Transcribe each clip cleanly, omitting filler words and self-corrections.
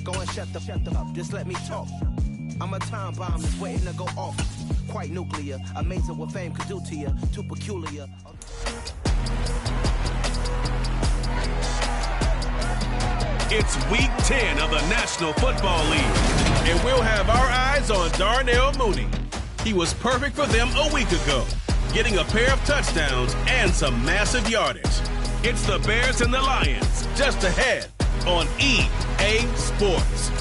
Go and shut the up, just let me talk. I'm a time bomb that's waiting to go off. Quite nuclear, amazing what fame could do to you. Too peculiar. It's week 10 of the National Football League, and we'll have our eyes on Darnell Mooney. He was perfect for them a week ago, getting a pair of touchdowns and some massive yardage. It's the Bears and the Lions, just ahead on EA Sports.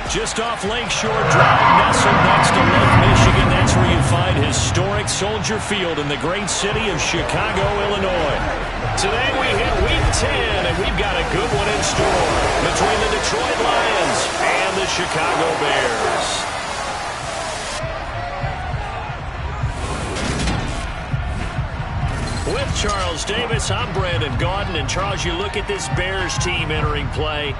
Just off Lakeshore Drive, nestled next to Lake Michigan. That's where you find historic Soldier Field in the great city of Chicago, Illinois. Today we hit week 10, and we've got a good one in store between the Detroit Lions and the Chicago Bears. With Charles Davis, I'm Brandon Gaudin. And Charles, you look at this Bears team entering play.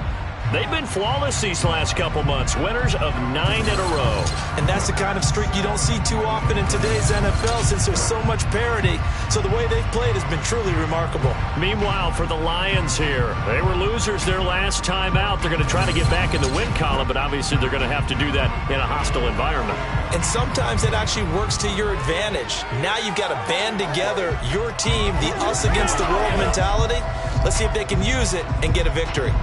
They've been flawless these last couple months, winners of 9 in a row. And that's the kind of streak you don't see too often in today's NFL since there's so much parity. So the way they've played has been truly remarkable. Meanwhile, for the Lions here, they were losers their last time out. They're going to try to get back in the win column, but obviously they're going to have to do that in a hostile environment. And sometimes it actually works to your advantage. Now you've got to band together your team, the us against the world mentality. Let's see if they can use it and get a victory.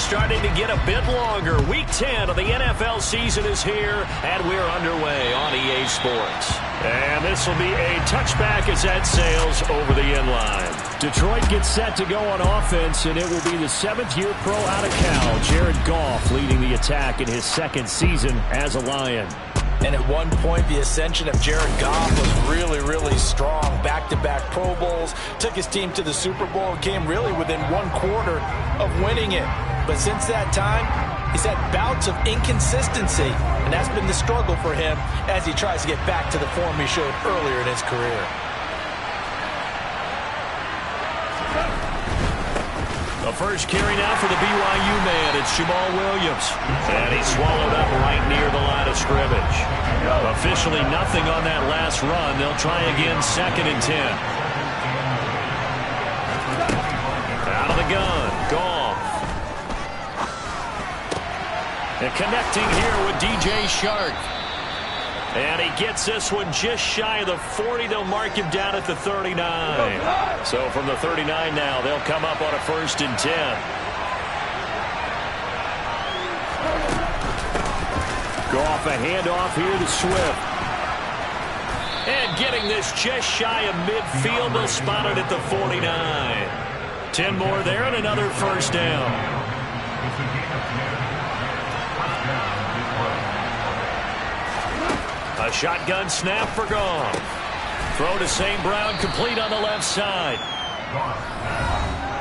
Starting to get a bit longer. Week 10 of the NFL season is here, and we're underway on EA Sports. And this will be a touchback as that sails over the end line. Detroit gets set to go on offense, and it will be the 7th-year pro out of Cal, Jared Goff, leading the attack in his 2nd season as a Lion. And at one point, the ascension of Jared Goff was really, really strong. Back-to-back Pro Bowls, took his team to the Super Bowl, and came really within 1/4 of winning it. But since that time, he's had bouts of inconsistency, and that's been the struggle for him as he tries to get back to the form he showed earlier in his career. The first carry now for the BYU man. It's Jamal Williams. And he's swallowed up right near the line of scrimmage. Officially nothing on that last run. They'll try again 2nd and 10. Out of the gun. Goff. And connecting here with DJ Shark. And he gets this one just shy of the 40. They'll mark him down at the 39. So from the 39 now, they'll come up on a 1st and 10. Goff, a handoff here to Swift. And getting this just shy of midfield. They'll spot it at the 49. 10 more there and another 1st down. A shotgun snap for Goff. Throw to St. Brown, complete on the left side.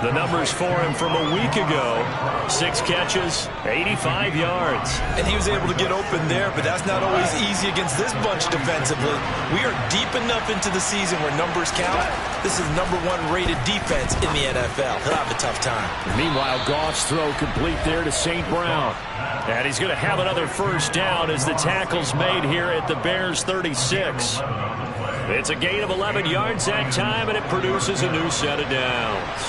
The numbers for him from a week ago. 6 catches, 85 yards. And he was able to get open there, but that's not always easy against this bunch defensively. We are deep enough into the season where numbers count. This is #1 rated defense in the NFL. He'll have a tough time. Meanwhile, Goff's throw complete there to St. Brown. And he's going to have another 1st down as the tackle's made here at the Bears' 36. It's a gain of 11 yards that time, and it produces a new set of downs.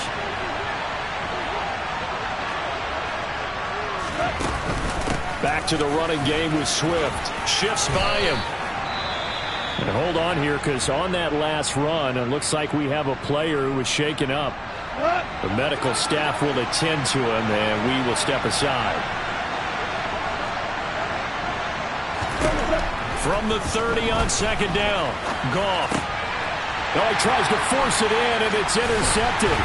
Back to the running game with Swift. Shifts by him. And hold on here, because on that last run, it looks like we have a player who was shaken up. The medical staff will attend to him, and we will step aside. From the 30 on 2nd down, Goff. Oh, he tries to force it in, and it's intercepted.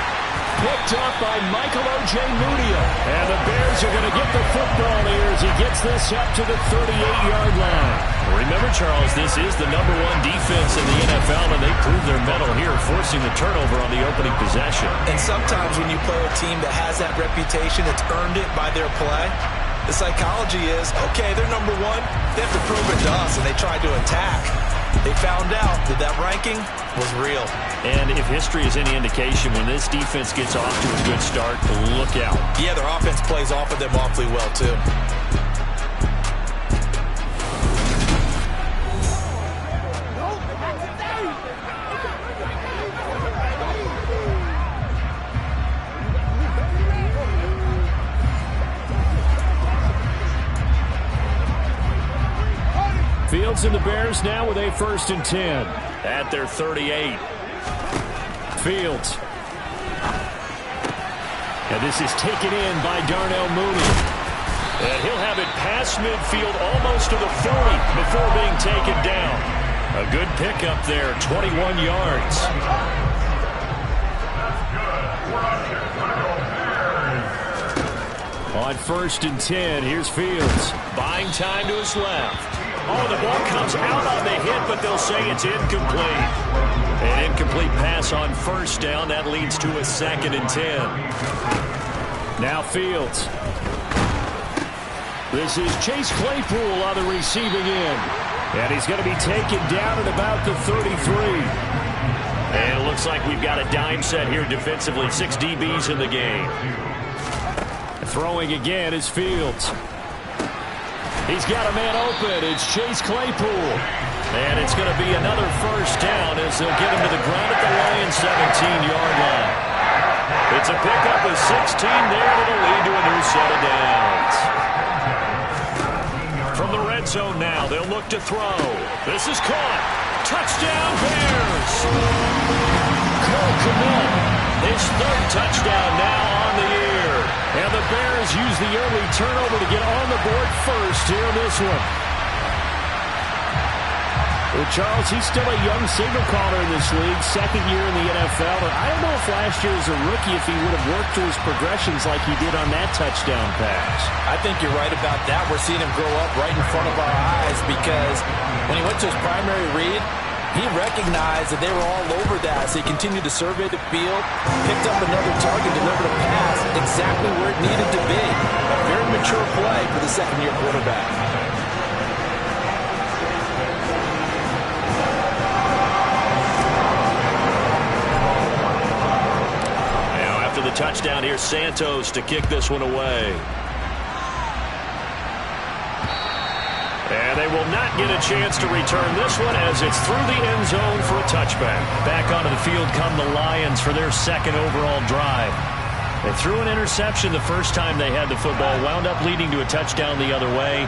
Picked up by Michael O.J. Mudia. And the Bears are going to get the football here as he gets this up to the 38-yard line. Remember, Charles, this is the #1 defense in the NFL, and they proved their mettle here, forcing the turnover on the opening possession. And sometimes when you play a team that has that reputation, it's earned it by their play. The psychology is, okay, they're #1. They have to prove it to us, and they try to attack. They found out that that ranking was real. And if history is any indication, when this defense gets off to a good start, look out. Yeah, their offense plays off of them awfully well, too. Fields and the Bears now with a 1st and 10 at their 38. Fields. And this is taken in by Darnell Mooney. And he'll have it past midfield almost to the 30 before being taken down. A good pickup there, 21 yards. On 1st and 10, here's Fields. Buying time to his left. Oh, the ball comes out on the hit, but they'll say it's incomplete. An incomplete pass on 1st down. That leads to a 2nd and 10. Now Fields. This is Chase Claypool on the receiving end. And he's going to be taken down at about the 33. And it looks like we've got a dime set here defensively. 6 DBs in the game. Throwing again is Fields. He's got a man open. It's Chase Claypool. And it's going to be another 1st down as they'll get him to the ground at the Lions' 17-yard line. It's a pickup of 16 there that'll lead to a new set of downs. From the red zone now, they'll look to throw. This is caught. Touchdown, Bears. Cole Kmet, his 3rd touchdown now on the year. And the Bears use the early turnover to get on the board first here in this one. Well, Charles, he's still a young signal caller in this league, 2nd year in the NFL. And I don't know if last year as a rookie, if he would have worked through his progressions like he did on that touchdown pass. I think you're right about that. We're seeing him grow up right in front of our eyes because when he went to his primary read, he recognized that they were all over that, so he continued to survey the field, picked up another target, delivered a pass exactly where it needed to be. A very mature play for the 2nd-year quarterback. Now, after the touchdown, here's Santos to kick this one away. And they will not get a chance to return this one as it's through the end zone for a touchback. Back onto the field come the Lions for their 2nd overall drive. They threw an interception the first time they had the football, wound up leading to a touchdown the other way.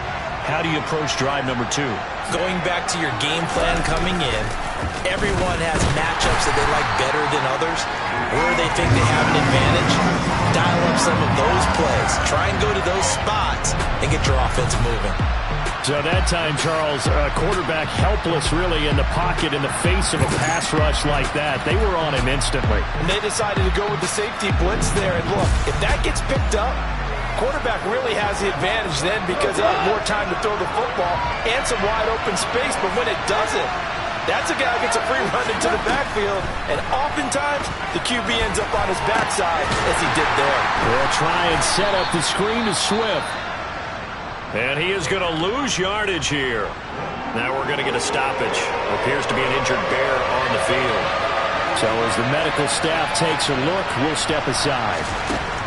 How do you approach drive number 2? Going back to your game plan coming in, everyone has matchups that they like better than others. Where they think they have an advantage, dial up some of those plays. Try and go to those spots and get your offense moving. So that time, Charles, quarterback helpless really in the pocket in the face of a pass rush like that. They were on him instantly. And they decided to go with the safety blitz there. And look, if that gets picked up, quarterback really has the advantage then because they have more time to throw the football and some wide open space. But when it doesn't, that's a guy who gets a free run into the backfield. And oftentimes, the QB ends up on his backside as he did there. They'll try and set up the screen to Swift. And he is going to lose yardage here. Now we're going to get a stoppage. Appears to be an injured Bear on the field. So as the medical staff takes a look, we'll step aside.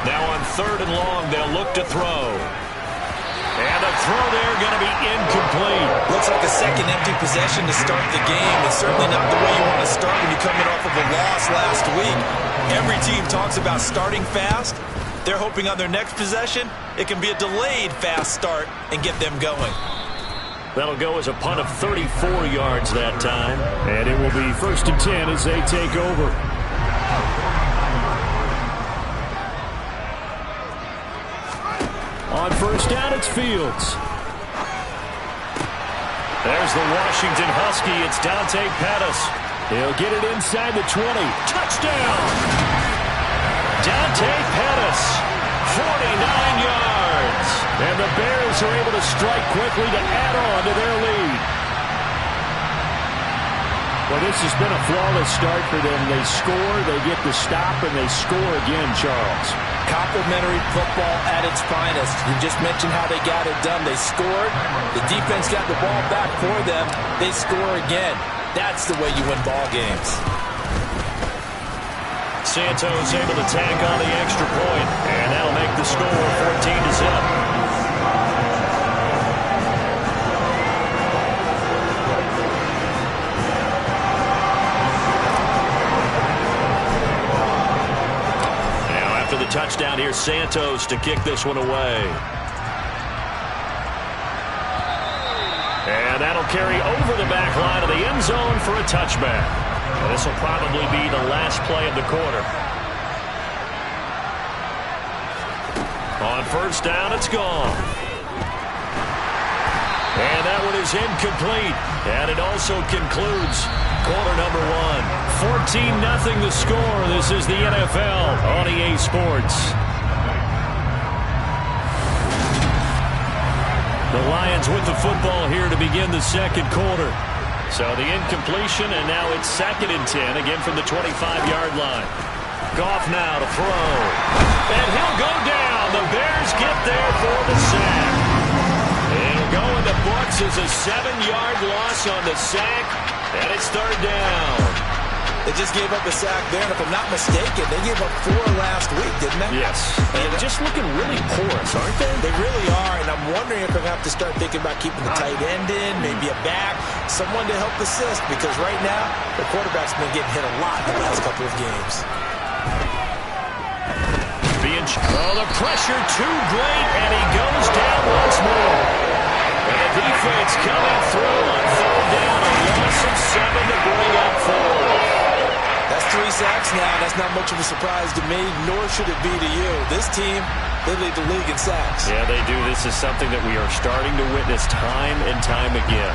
Now on 3rd and long, they'll look to throw. And the throw there going to be incomplete. Looks like a second empty possession to start the game. It's certainly not the way you want to start when you're coming off of a loss last week. Every team talks about starting fast. They're hoping on their next possession, it can be a delayed fast start and get them going. That'll go as a punt of 34 yards that time. And it will be 1st and 10 as they take over. On 1st down, it's Fields. There's the Washington Husky. It's Dante Pettis. He'll get it inside the 20. Touchdown! Dante Pettis, 49 yards. And the Bears are able to strike quickly to add on to their lead. Well, this has been a flawless start for them. They score, they get the stop, and they score again, Charles. Complimentary football at its finest. You just mentioned how they got it done. They scored. The defense got the ball back for them. They score again. That's the way you win ball games. Santos able to tack on the extra point, and that'll make the score 14-0. Touchdown here, Santos to kick this one away. And that'll carry over the back line of the end zone for a touchback. This will probably be the last play of the quarter. On first down, it's gone. And that one is incomplete. And it also concludes quarter number one. 14-0 the score. This is the NFL on EA Sports. The Lions with the football here to begin the second quarter. So the incompletion, and now it's 2nd and 10, again from the 25-yard line. Goff now to throw. And he'll go down. The Bears get there for the sack. It'll go in the books as a 7-yard loss on the sack, and it's 3rd down. They just gave up a sack there, and if I'm not mistaken, they gave up 4 last week, didn't they? Yes. And just looking really porous, aren't they? They really are, and I'm wondering if they're going to have to start thinking about keeping the tight end in, maybe a back, someone to help assist, because right now, the quarterback's been getting hit a lot in the last couple of games. The pressure too great, and he goes down once more. And the defense coming through on 3rd down, a loss of 7 to bring up 4. That's 3 sacks now. That's not much of a surprise to me, nor should it be to you. This team, they lead the league in sacks. Yeah, they do. This is something that we are starting to witness time and time again.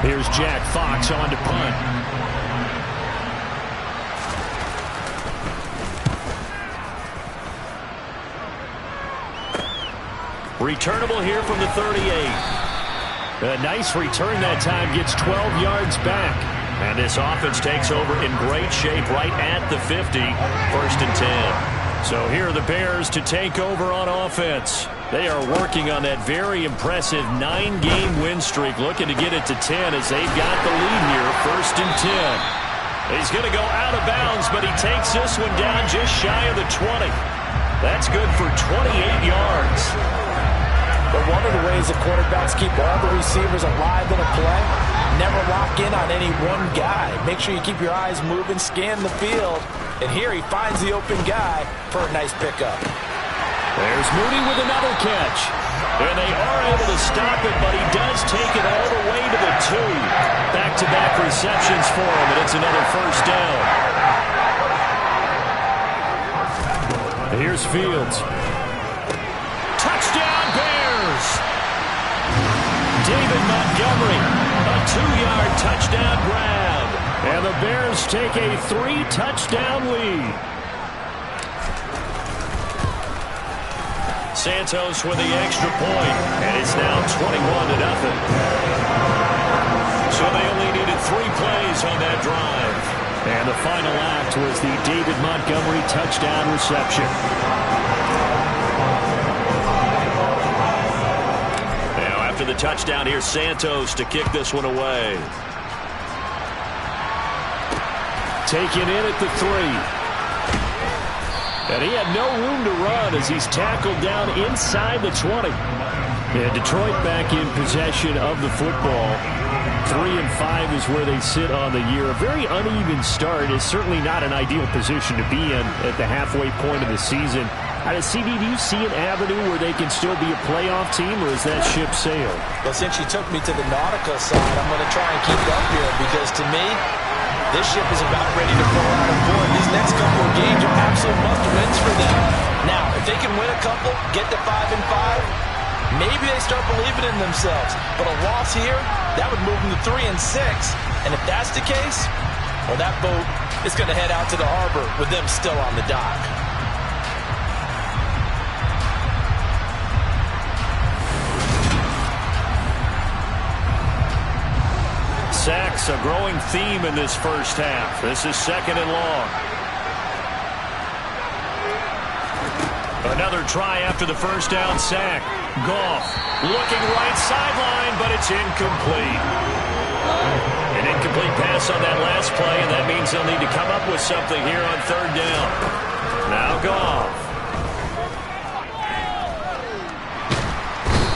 Here's Jack Fox on to punt. Returnable here from the 38. A nice return that time, gets 12 yards back. And this offense takes over in great shape right at the 50. 1st and 10. So here are the Bears to take over on offense. They are working on that very impressive 9-game win streak, looking to get it to 10 as they've got the lead here. 1st and 10. He's going to go out of bounds, but he takes this one down just shy of the 20. That's good for 28 yards. But one of the ways that quarterbacks keep all the receivers alive in a play, never lock in on any one guy. Make sure you keep your eyes moving, scan the field, and here he finds the open guy for a nice pickup. There's Moody with another catch. And they are able to stop it, but he does take it all the way to the 2. Back-to-back receptions for him, and it's another 1st down. Here's Fields. Touchdown, Bears! David Montgomery, a 2-yard touchdown grab. And the Bears take a 3-touchdown lead. Santos with the extra point, and it's now 21-0. So they only needed 3 plays on that drive. And the final act was the David Montgomery touchdown reception. Now after the touchdown, here's Santos to kick this one away. Taken in at the 3. And he had no room to run as he's tackled down inside the 20. And Detroit back in possession of the football. 3-5 is where they sit on the year. A very uneven start is certainly not an ideal position to be in at the halfway point of the season. Out of CD, do you see an avenue where they can still be a playoff team, or is that ship sailed? Well, since you took me to the nautical side, I'm going to try and keep up here because to me, this ship is about ready to pull out of port. These next couple of games are absolute must-wins for them. Now, if they can win a couple, get to 5-5, maybe they start believing in themselves. But a loss here, that would move them to 3-6. And if that's the case, well, that boat is going to head out to the harbor with them still on the dock. It's a growing theme in this first half. This is 2nd and long. Another try after the first down sack. Goff looking right sideline, but it's incomplete. An incomplete pass on that last play, and that means they'll need to come up with something here on 3rd down. Now Goff.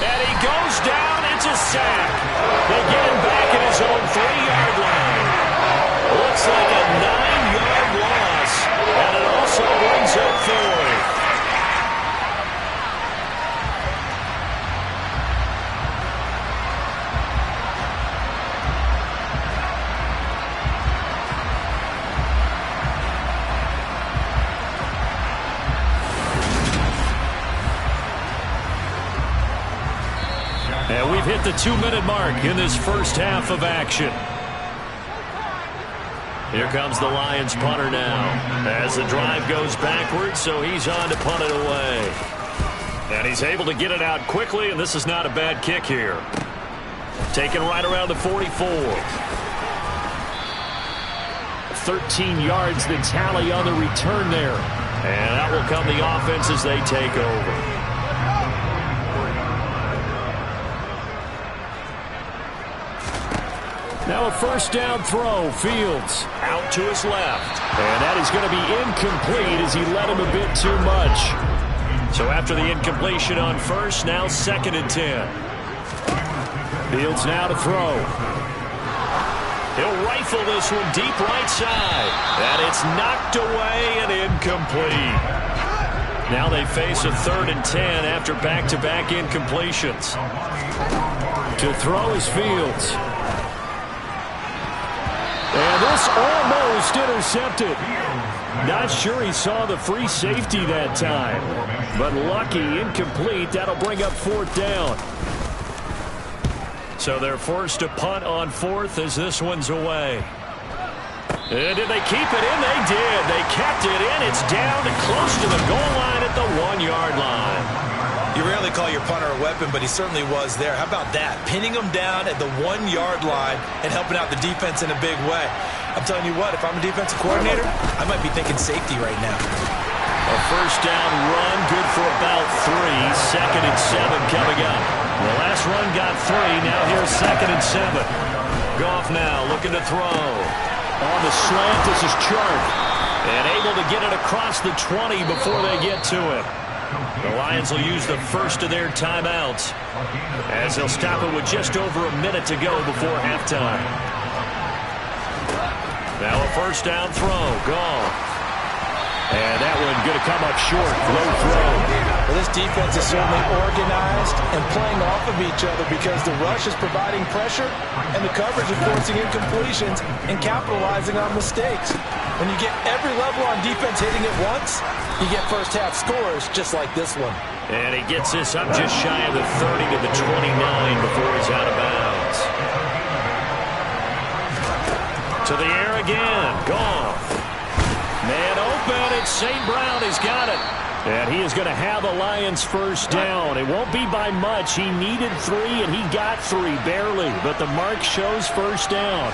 And he goes down. It's a sack. They get him back at his own 3-yard line. Looks like a 9-yard loss, and it also brings up 4th. And we've hit the 2-minute mark in this first half of action. Here comes the Lions punter now as the drive goes backwards, so he's on to punt it away. And he's able to get it out quickly, and this is not a bad kick here. Taken right around the 44. 13 yards the tally on the return there. And that will come the offense as they take over. Now a first down throw. Fields out to his left. And that is going to be incomplete as he led him a bit too much. So after the incompletion on first, now 2nd and 10. Fields now to throw. He'll rifle this one deep right side. And it's knocked away and incomplete. Now they face a 3rd and 10 after back-to-back incompletions. To throw is Fields. And this almost intercepted. Not sure he saw the free safety that time. But lucky, incomplete. That'll bring up 4th down. So they're forced to punt on 4th as this one's away. And did they keep it in? They did. They kept it in. It's down and close to the goal line at the 1-yard line. You rarely call your punter a weapon, but he certainly was there. How about that? Pinning him down at the 1-yard line and helping out the defense in a big way. I'm telling you what, if I'm a defensive coordinator, I might be thinking safety right now. A first down run, good for about 3. 2nd and 7 coming up. The last run got 3. Now here's 2nd and 7. Goff now looking to throw. On the slant, this is Chark. And able to get it across the 20 before they get to it. The Lions will use the first of their timeouts as they'll stop it with just over a minute to go before halftime. Now a first down throw. Goff. And that one going to come up short. Low throw. Well, this defense is certainly organized and playing off of each other because the rush is providing pressure and the coverage is forcing incompletions and capitalizing on mistakes. When you get every level on defense hitting it once, you get first half scores just like this one. And he gets this up just shy of the 30 to the 29 before he's out of bounds. To the air again. Goff. Man open. It's St. Brown. He's got it. And he is going to have a Lions first down. It won't be by much. He needed 3, and he got 3, barely. But the mark shows first down.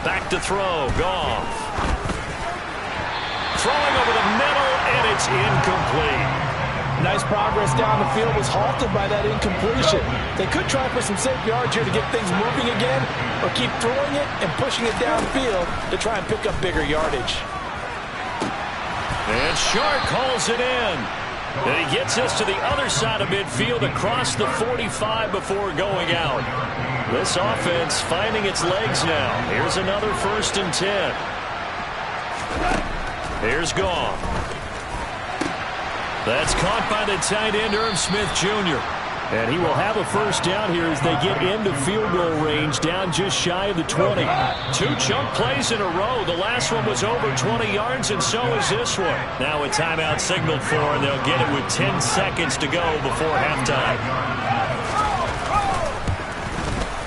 Back to throw. Goff. Throwing over the middle, and it's incomplete. Nice progress down the field was halted by that incompletion. They could try for some safe yards here to get things moving again, or keep throwing it and pushing it downfield to try and pick up bigger yardage. And Shark calls it in. And he gets us to the other side of midfield across the 45 before going out. This offense finding its legs now. Here's another 1st and 10. Here's Goff. That's caught by the tight end, Irv Smith Jr. And he will have a first down here as they get into field goal range, down just shy of the 20. 2 chunk plays in a row. The last one was over 20 yards, and so is this one. Now a timeout signaled for, and they'll get it with 10 seconds to go before halftime.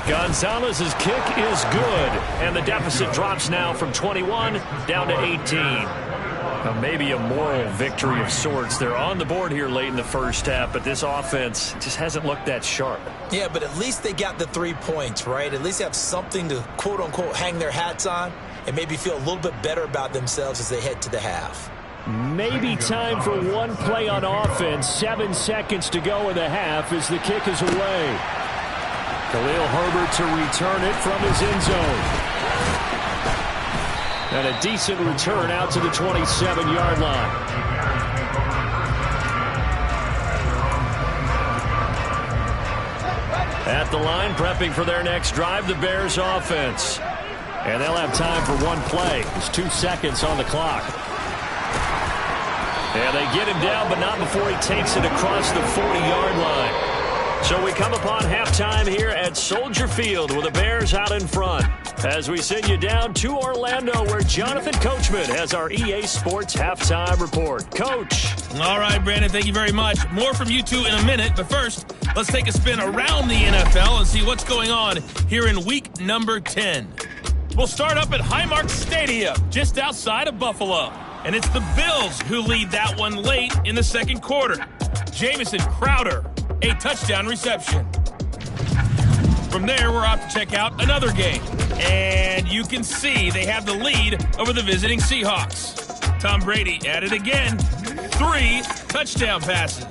Gonzalez's kick is good, and the deficit drops now from 21 down to 18. Maybe a moral victory of sorts. They're on the board here late in the first half, but this offense just hasn't looked that sharp. Yeah, but at least they got the 3 points, right? At least they have something to, quote-unquote, hang their hats on and maybe feel a little bit better about themselves as they head to the half. Maybe time for one play on offense. 7 seconds to go in the half as the kick is away. Khalil Herbert to return it from his end zone. And a decent return out to the 27-yard line. At the line, prepping for their next drive, the Bears offense. And they'll have time for one play. There's 2 seconds on the clock. And they get him down, but not before he takes it across the 40-yard line. So we come upon halftime here at Soldier Field with the Bears out in front. As we send you down to Orlando, where Jonathan Coachman has our EA Sports halftime report. Coach. All right, Brandon, thank you very much. More from you two in a minute, but first, let's take a spin around the NFL and see what's going on here in week number 10. We'll start up at Highmark Stadium, just outside of Buffalo. And it's the Bills who lead that one late in the second quarter. Jamison Crowder, a touchdown reception. From there, we're off to check out another game. And you can see they have the lead over the visiting Seahawks. Tom Brady at it again. 3 touchdown passes.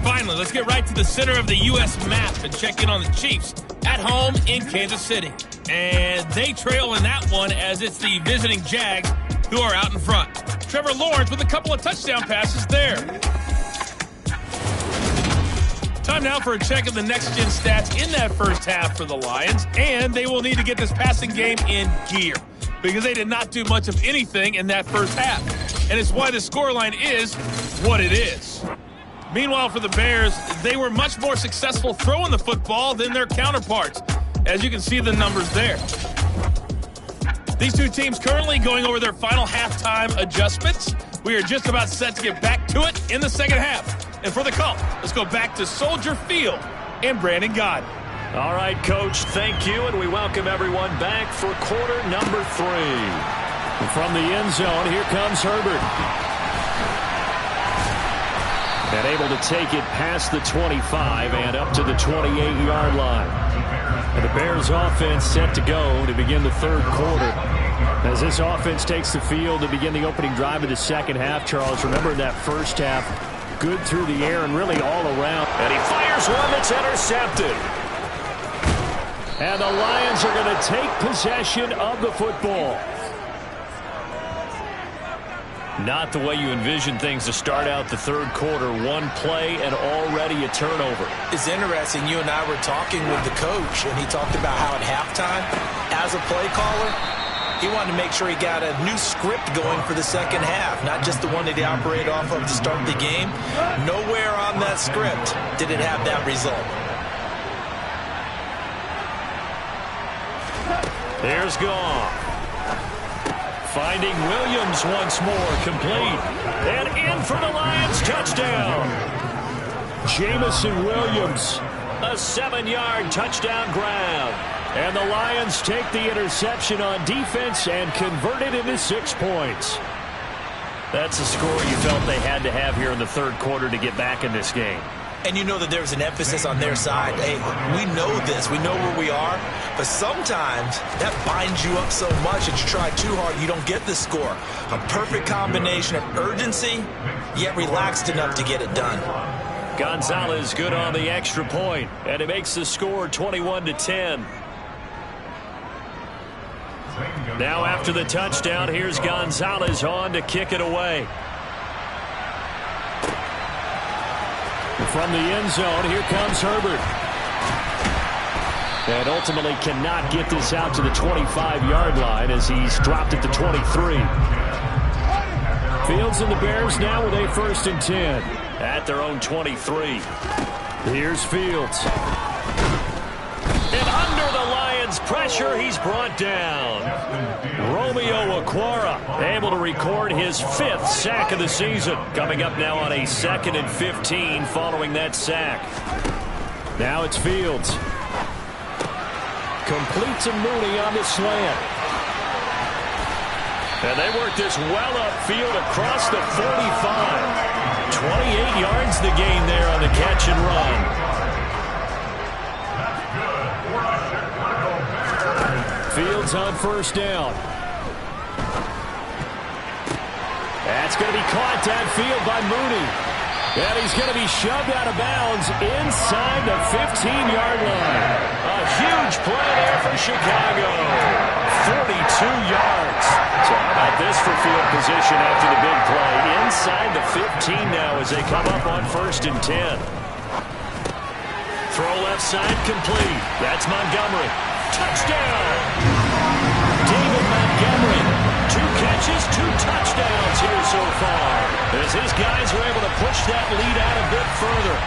Finally, let's get right to the center of the U.S. map and check in on the Chiefs at home in Kansas City. And they trail in that one as it's the visiting Jags who are out in front. Trevor Lawrence with a couple of touchdown passes there. Time now for a check of the next-gen stats in that first half for the Lions, and they will need to get this passing game in gear because they did not do much of anything in that first half, and it's why the scoreline is what it is. Meanwhile, for the Bears, they were much more successful throwing the football than their counterparts, as you can see the numbers there. These two teams currently going over their final halftime adjustments. We are just about set to get back to it in the second half. And for the call, let's go back to Soldier Field and Brandon Gaudin. All right, Coach, thank you, and we welcome everyone back for quarter number 3. And from the end zone, here comes Herbert. And able to take it past the 25 and up to the 28-yard line. And the Bears offense set to go to begin the third quarter. As this offense takes the field to begin the opening drive of the second half, Charles, remember in that first half, good through the air and really all around. And he fires one that's intercepted. And the Lions are going to take possession of the football. Not the way you envision things to start out the third quarter. One play and already a turnover. It's interesting. You and I were talking with the coach, and he talked about how at halftime, as a play caller, he wanted to make sure he got a new script going for the second half, not just the one that he operated off of to start the game. Nowhere on that script did it have that result. There's Goff. Finding Williams once more, complete. And in for the Lions, touchdown. Jamison Williams, a 7-yard touchdown grab. And the Lions take the interception on defense and convert it into 6 points. That's a score you felt they had to have here in the third quarter to get back in this game. And you know that there's an emphasis on their side. Hey, we know this. We know where we are. But sometimes that binds you up so much that you try too hard, you don't get the score. A perfect combination of urgency, yet relaxed enough to get it done. Gonzalez good on the extra point, and it makes the score 21-10. Now after the touchdown, here's Gonzalez on to kick it away. From the end zone, here comes Herbert. And ultimately cannot get this out to the 25-yard line as he's dropped at the 23. Fields and the Bears now with a 1st and 10 at their own 23. Here's Fields. And under the Lions' pressure, he's brought down. Romeo Okwara able to record his 5th sack of the season. Coming up now on a 2nd and 15 following that sack. Now it's Fields. Complete to Mooney on the slant. And they work this well upfield across the 45. 28 yards the gain there on the catch and run. Fields on first down. That's going to be caught downfield by Mooney. And he's going to be shoved out of bounds inside the 15-yard line. A huge play there for Chicago. 42 yards. So how about this for field position after the big play? Inside the 15 now as they come up on 1st and 10. Throw left side complete. That's Montgomery. Touchdown! David Montgomery. 2 catches, 2 touchdowns here so far. As his guys are able to push that lead out a bit further.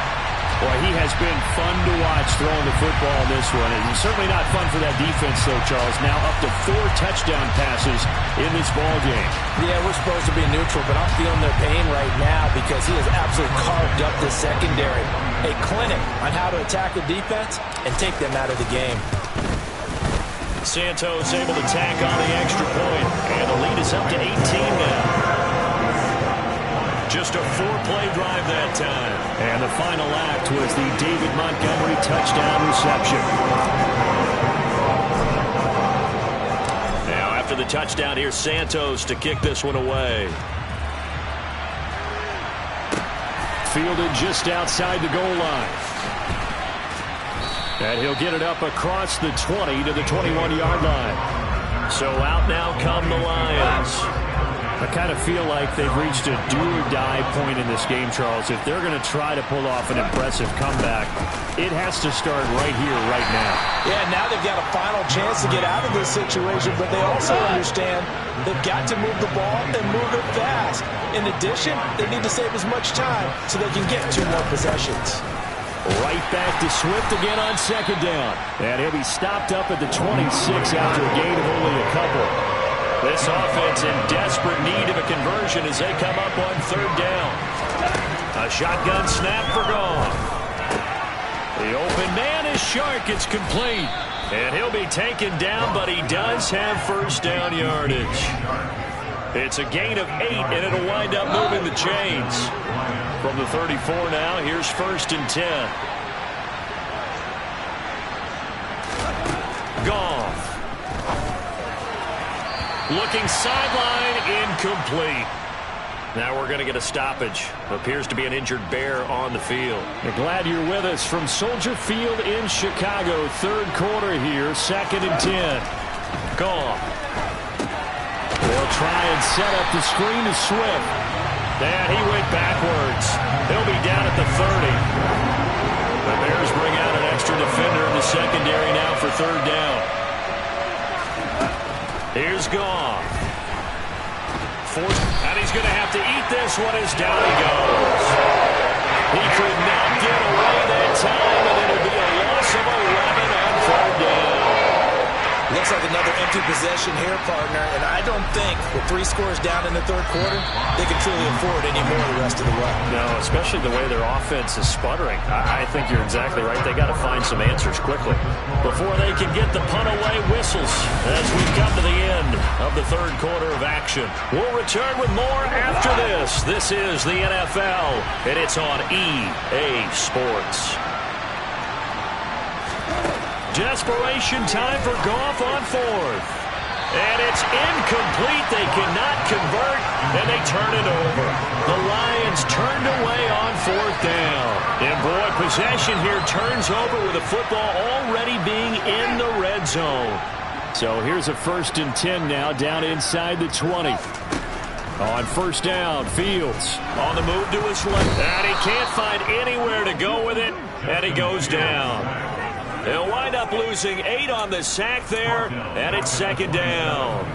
Boy, he has been fun to watch throwing the football in this one. And certainly not fun for that defense, though, Charles. Now up to 4 touchdown passes in this ballgame. Yeah, we're supposed to be neutral, but I'm feeling their pain right now because he has absolutely carved up the secondary. A clinic on how to attack the defense and take them out of the game. Santos able to tack on the extra point, and the lead is up to 18 now. Just a 4-play drive that time. And the final act was the David Montgomery touchdown reception. Now after the touchdown, here's Santos to kick this one away. Fielded just outside the goal line. And he'll get it up across the 20 to the 21-yard line. So out now come the Lions. I kind of feel like they've reached a do-or-die point in this game, Charles. If they're going to try to pull off an impressive comeback, it has to start right here, right now. Yeah, now they've got a final chance to get out of this situation, but they also understand they've got to move the ball and move it fast. In addition, they need to save as much time so they can get 2 more possessions. Right back to Swift again on 2nd down. And he'll be stopped up at the 26 after a gain of only a couple. This offense in desperate need of a conversion as they come up on 3rd down. A shotgun snap for Goff. The open man is Shark. It's complete. And he'll be taken down, but he does have 1st down yardage. It's a gain of 8, and it'll wind up moving the chains. From the 34 now, here's 1st and 10. Goff. Looking sideline, incomplete. Now we're going to get a stoppage. Appears to be an injured Bear on the field. We're glad you're with us from Soldier Field in Chicago. 3rd quarter here, 2nd and 10. Goff. They'll try and set up the screen to Swift. And he went backwards. He'll be down at the 30. The Bears bring out an extra defender in the secondary now for 3rd down. Here's Goff. And he's going to have to eat this one as down he goes. He could not get away that time, and it'll be a loss of 11 on 3rd down. Looks like another empty possession here, partner, and I don't think with 3 scores down in the 3rd quarter, they can truly afford any more the rest of the way. No, especially the way their offense is sputtering. I think you're exactly right. They got to find some answers quickly before they can get the punt away whistles as we come to the end of the 3rd quarter of action. We'll return with more after this. This is the NFL, and it's on EA Sports. Desperation time for Goff on 4th. And it's incomplete. They cannot convert, and they turn it over. The Lions turned away on 4th down. And boy, possession here turns over with the football already being in the red zone. So here's a 1st and 10 now down inside the 20. On 1st down, Fields on the move to his left. And he can't find anywhere to go with it, and he goes down. They'll wind up losing 8 on the sack there, and it's 2nd down.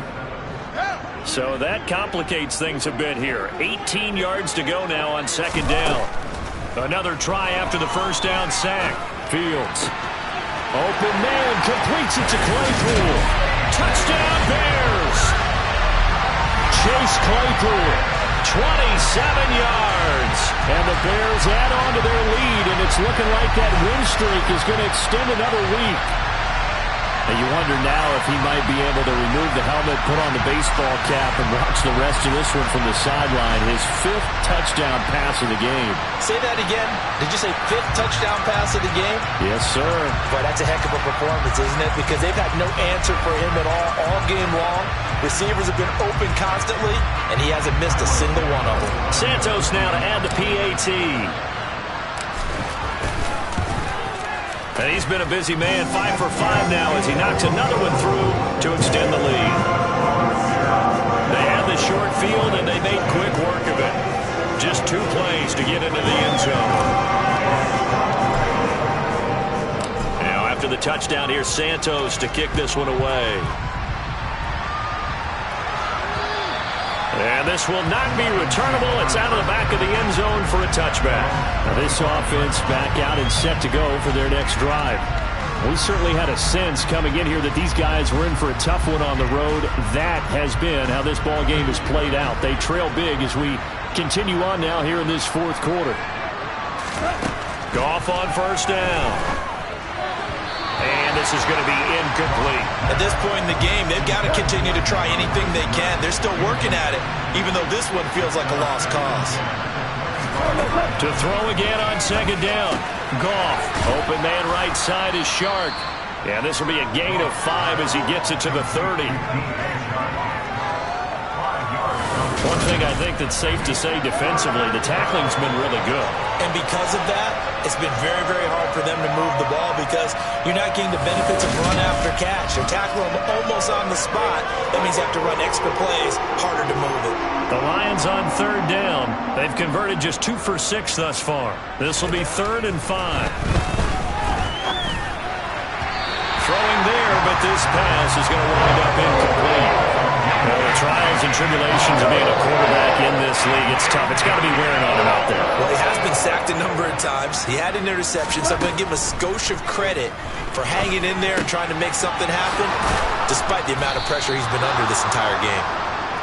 So that complicates things a bit here. 18 yards to go now on 2nd down. Another try after the 1st down sack. Fields. Open man, completes it to Claypool. Touchdown Bears! Chase Claypool. 27 yards. And the Bears add on to their lead, and it's looking like that win streak is going to extend another week. And you wonder now if he might be able to remove the helmet, put on the baseball cap, and watch the rest of this one from the sideline. His 5th touchdown pass of the game. Say that again. Did you say 5th touchdown pass of the game? Yes, sir. Boy, that's a heck of a performance, isn't it? Because they've had no answer for him at all game long. Receivers have been open constantly, and he hasn't missed a single one of them. Santos now to add the PAT. And he's been a busy man, 5 for 5 now as he knocks another one through to extend the lead. They had the short field, and they made quick work of it. Just 2 plays to get into the end zone. Now after the touchdown, here's Santos to kick this one away. And this will not be returnable. It's out of the back of the end zone for a touchback. Now this offense back out and set to go for their next drive. We certainly had a sense coming in here that these guys were in for a tough one on the road. That has been how this ball game has played out. They trail big as we continue on now here in this 4th quarter. Goff on first down. And this is going to be incomplete. At this point in the game, they've got to continue to try anything they can. They're still working at it, even though this one feels like a lost cause. To throw again on 2nd down. Goff. Open man right side is Shark. And this will be a gain of 5 as he gets it to the 30. One thing I think that's safe to say defensively, the tackling's been really good. And because of that, it's been very, very hard for them to move the ball because you're not getting the benefits of run after catch. They're tackling them almost on the spot. That means you have to run extra plays, harder to move it. The Lions on 3rd down. They've converted just 2 for 6 thus far. This will be 3rd and 5. Throwing there, but this pass is going to wind up incomplete. Well, the trials and tribulations of being a quarterback in this league, it's tough. It's got to be wearing on him out there. Well, he has been sacked a number of times. He had an interception, so I'm going to give him a skosh of credit for hanging in there and trying to make something happen, despite the amount of pressure he's been under this entire game.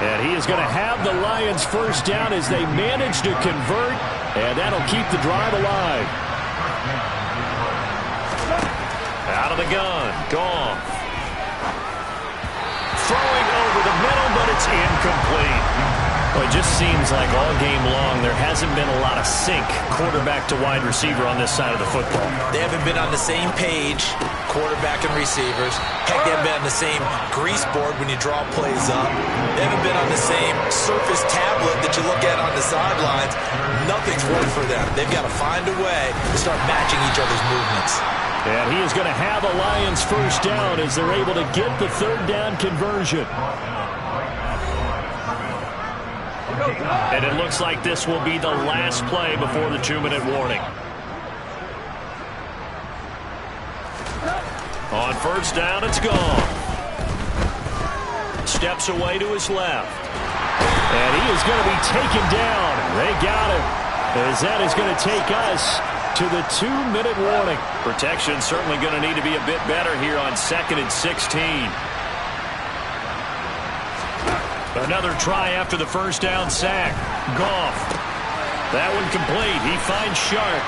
And he is going to have the Lions first down as they manage to convert, and that'll keep the drive alive. Out of the gun, Goff. Throwing over the middle, but it's incomplete. Well, it just seems like all game long there hasn't been a lot of sync quarterback to wide receiver on this side of the football. They haven't been on the same page, quarterback and receivers. Heck, they haven't been on the same grease board when you draw plays up. They haven't been on the same surface tablet that you look at on the sidelines. Nothing's worked for them. They've got to find a way to start matching each other's movements. And he is going to have a Lions first down as they're able to get the 3rd down conversion. And it looks like this will be the last play before the 2-minute warning. On first down, it's gone. Steps away to his left. And he is going to be taken down. They got him. As that is going to take us to the 2-minute warning. Protection certainly going to need to be a bit better here on 2nd and 16. Another try after the first down sack. Goff. That one complete. He finds Shark.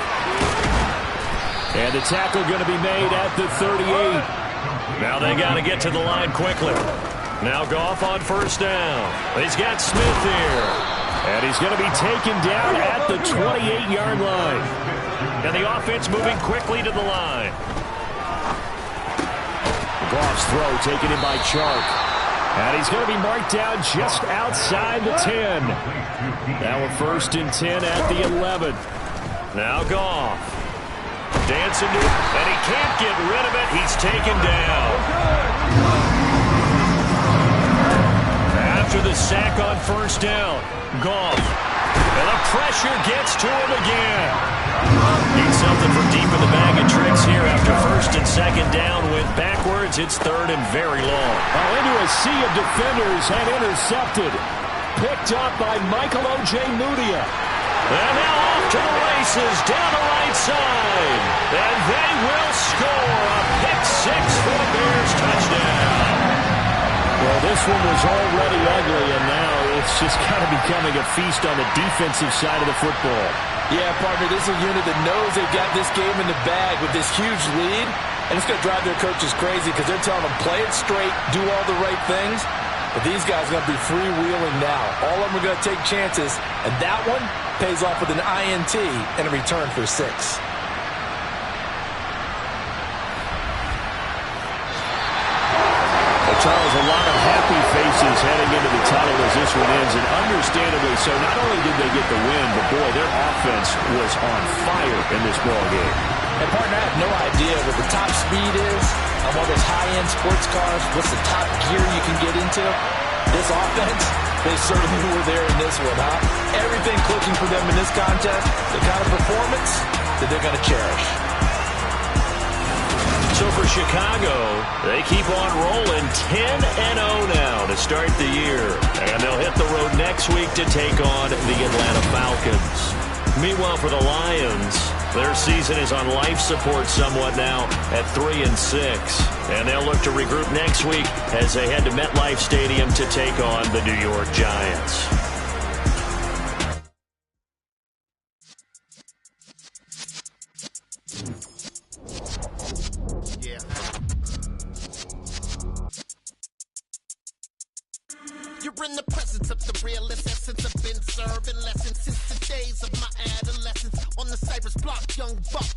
And the tackle going to be made at the 38. Now they got to get to the line quickly. Now Goff on first down. He's got Smith here. And he's going to be taken down at the 28-yard line. And the offense moving quickly to the line. Goff's throw taken in by Chark. And he's going to be marked down just outside the 10. Now a 1st and 10 at the 11. Now Goff. Dancing to it, and he can't get rid of it. He's taken down. After the sack on first down, Goff. And the pressure gets to him again. Needs something from deep in the bag of tricks here after 1st and 2nd down. Went backwards. It's 3rd and very long. Into a sea of defenders and intercepted. Picked up by Michael O.J. Mudia. And now off to the races down the right side. And they will score a pick-6 for the Bears touchdown. Well, this one was already ugly, and now it's just kind of becoming a feast on the defensive side of the football. Yeah, partner, this is a unit that knows they've got this game in the bag with this huge lead. And it's going to drive their coaches crazy because they're telling them, play it straight, do all the right things. But these guys are going to be freewheeling now. All of them are going to take chances, and that one pays off with an INT and a return for 6. Charles, a lot of happy faces heading into the tunnel as this one ends, and understandably so. Not only did they get the win, but boy, their offense was on fire in this ball game. And partner, I have no idea what the top speed is on one of those high-end sports cars. What's the top gear you can get into? This offense, they certainly were there in this one, huh? Everything clicking for them in this contest, the kind of performance that they're going to cherish. So for Chicago, they keep on rolling 10-0 now to start the year. And they'll hit the road next week to take on the Atlanta Falcons. Meanwhile, for the Lions, their season is on life support somewhat now at 3-6. And they'll look to regroup next week as they head to MetLife Stadium to take on the New York Giants. You're in the presence of the realest essence. I've been serving lessons since the days of my adolescence. On the Cypress block, young buck.